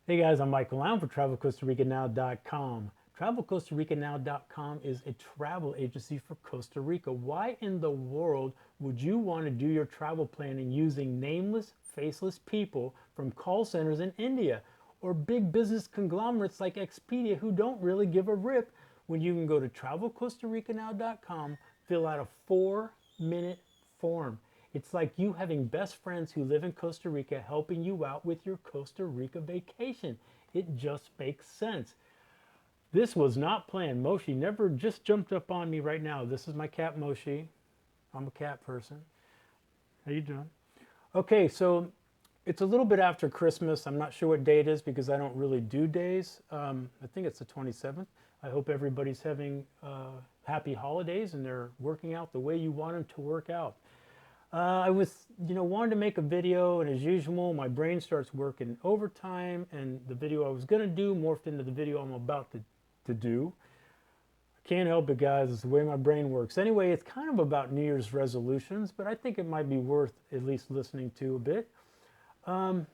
Hey guys, I'm Michael Lamb for TravelCostaRicaNow.com. TravelCostaRicaNow.com is a travel agency for Costa Rica. Why in the world would you want to do your travel planning using nameless, faceless people from call centers in India or big business conglomerates like Expedia who don't really give a rip when you can go to TravelCostaRicaNow.com, fill out a 4-minute form. It's like you having best friends who live in Costa Rica helping you out with your Costa Rica vacation. It just makes sense. This was not planned. Moshi never just jumped up on me right now. This is my cat Moshi. I'm a cat person. How you doing? Okay, so it's a little bit after Christmas. I'm not sure what day it is because I don't really do days. I think it's the 27th. I hope everybody's having happy holidays and they're working out the way you want them to work out. I was, wanted to make a video, and as usual, my brain starts working overtime, and the video I was going to do morphed into the video I'm about to do. I can't help it, guys. It's the way my brain works. Anyway, it's kind of about New Year's resolutions, but I think it might be worth at least listening to a bit. All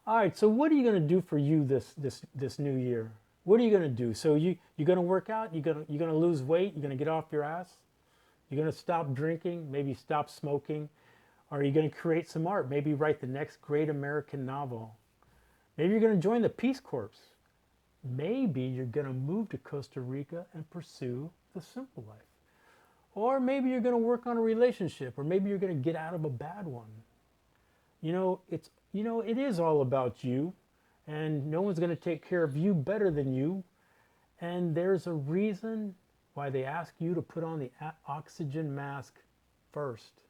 right, so what are you going to do for you this new year? What are you going to do? So you're going to work out? You're going to lose weight? You're going to get off your ass? You're going to stop drinking, maybe stop smoking. Are you going to create some art? Maybe write the next great American novel. Maybe you're going to join the Peace Corps. Maybe you're going to move to Costa Rica and pursue the simple life. Or maybe you're going to work on a relationship, or maybe you're going to get out of a bad one. It is all about you, and no one's going to take care of you better than you. And there's a reason why they ask you to put on the oxygen mask first,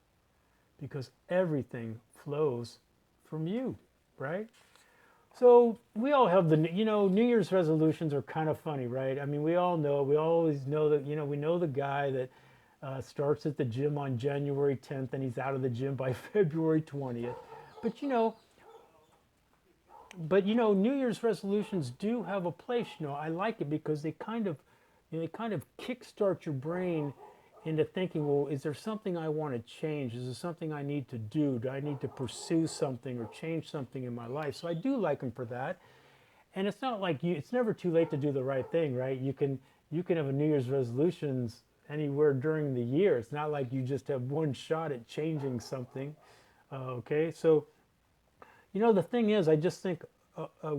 because everything flows from you, right? So we all have New Year's resolutions are kind of funny, right? I mean, we always know that, we know the guy that starts at the gym on January 10th and he's out of the gym by February 20th. But New Year's resolutions do have a place. I like it because they kind of kickstart your brain into thinking, well, is there something I want to change? Is there something I need to do? Do I need to pursue something or change something in my life? So I do like them for that. And it's not like it's never too late to do the right thing, right? You can have a New Year's resolutions anywhere during the year. It's not like you just have one shot at changing something. Okay, so the thing is, I just think a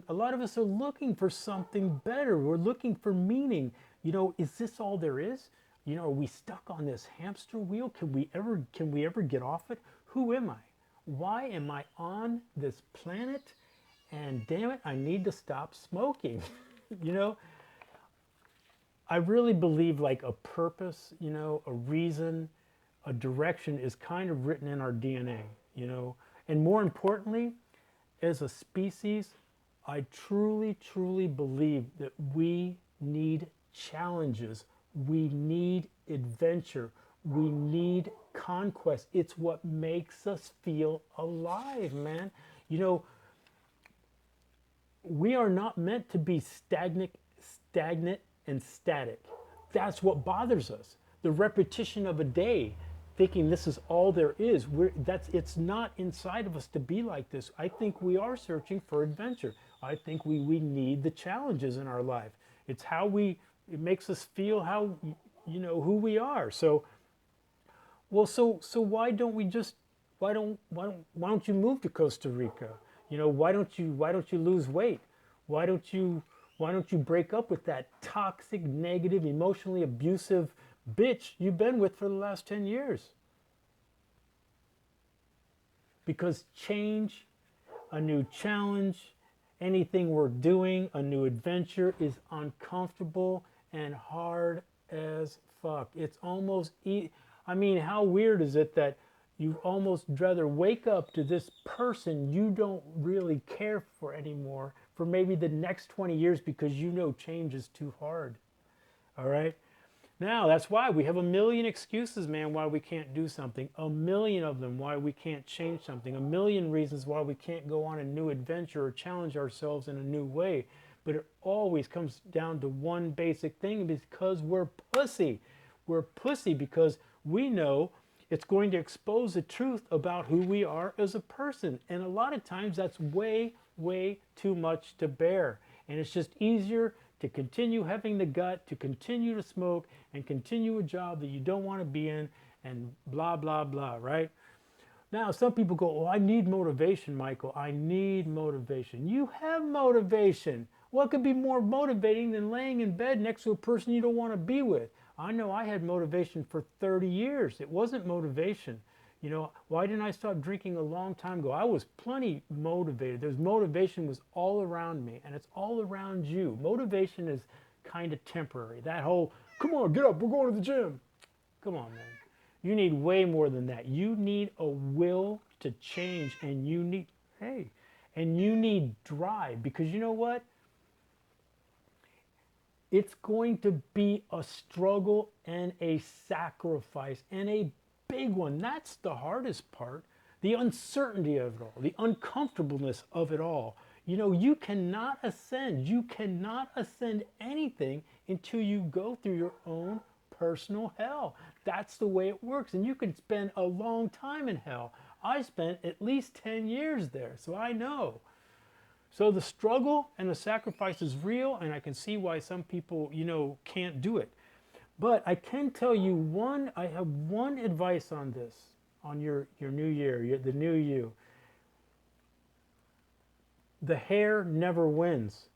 lot of us are looking for something better. We're looking for meaning. Is this all there is? Are we stuck on this hamster wheel? Can we ever get off it? Who am I? Why am I on this planet? And damn it, I need to stop smoking. you know, I really believe like a purpose, a reason, a direction is kind of written in our DNA. And more importantly, as a species, I truly, truly believe that we need challenges. We need adventure. We need conquest. It's what makes us feel alive, man. You know, we are not meant to be stagnant and static. That's what bothers us. The repetition of a day, thinking this is all there is. It's not inside of us to be like this. I think we are searching for adventure. I think we need the challenges in our life. It makes us feel who we are. So why don't you move to Costa Rica? Why don't you lose weight? Why don't you break up with that toxic, negative, emotionally abusive bitch you've been with for the last 10 years? Because change, a new challenge, anything we're doing, a new adventure is uncomfortable and hard as fuck. It's almost, how weird is it that you almost rather wake up to this person you don't really care for anymore for maybe the next 20 years because change is too hard. All right? Now, that's why we have a million excuses, man, why we can't do something. A million of them why we can't change something. A million reasons why we can't go on a new adventure or challenge ourselves in a new way. But it always comes down to one basic thing, because we're pussy. We're pussy because we know It's going to expose the truth about who we are as a person. And a lot of times that's way, way too much to bear. And it's just easier to continue having the gut, to continue to smoke, and continue a job that you don't want to be in, and blah, blah, blah, right? Now, some people go, oh, I need motivation, Michael. I need motivation. You have motivation. What could be more motivating than laying in bed next to a person you don't want to be with? I know I had motivation for 30 years. It wasn't motivation. You know, why didn't I stop drinking a long time ago? I was plenty motivated. There's motivation was all around me, and it's all around you. Motivation is kind of temporary. That whole, come on, get up, we're going to the gym. Come on, man. You need way more than that. You need a will to change, and you need, hey, and you need drive, because you know what? It's going to be a struggle and a sacrifice, and a big one. That's the hardest part. The uncertainty of it all, the uncomfortableness of it all. You know, you cannot ascend. You cannot ascend anything until you go through your own personal hell. That's the way it works. And you can spend a long time in hell. I spent at least 10 years there, so I know. So the struggle and the sacrifice is real, and I can see why some people, you know, can't do it. But I can tell you I have one advice on this, on your new year, the new you. The hare never wins.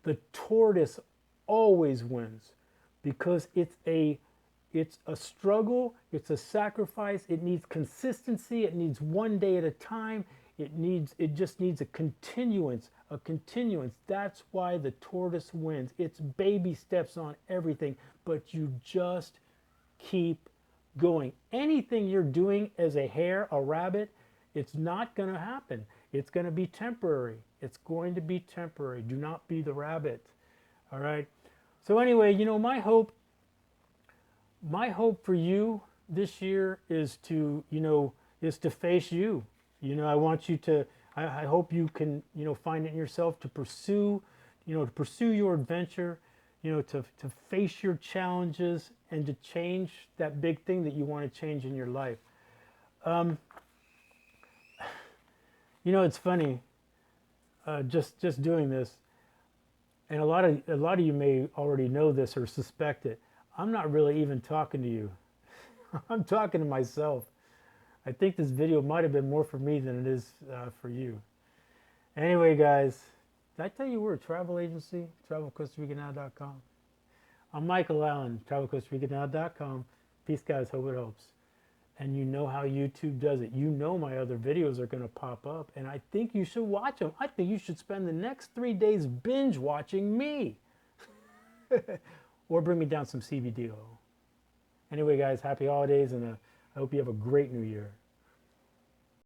The tortoise always wins, because it's a struggle, it's a sacrifice, it needs consistency, it needs one day at a time, it just needs a continuance. That's why the tortoise wins. It's baby steps on everything, but you just keep going. Anything you're doing as a hare, a rabbit, it's not going to happen. It's going to be temporary. It's going to be temporary. Do not be the rabbit. All right. So anyway, you know, my hope for you this year is to, you know, is to face you. You know, I want you to, I hope you can, you know, find it in yourself to pursue, you know, to pursue your adventure, you know, to face your challenges and to change that big thing that you want to change in your life. You know, it's funny, just doing this, and a lot of you may already know this or suspect it. I'm not really even talking to you. I'm talking to myself. I think this video might have been more for me than it is for you. Anyway, guys, did I tell you we're a travel agency? TravelCostaRicaNow.com. I'm Michael Allen, TravelCostaRicaNow.com. Peace, guys. Hope it helps. And you know how YouTube does it. You know my other videos are going to pop up, and I think you should watch them. I think you should spend the next 3 days binge watching me. Or bring me down some CBD oil. Anyway, guys, happy holidays, and I hope you have a great new year.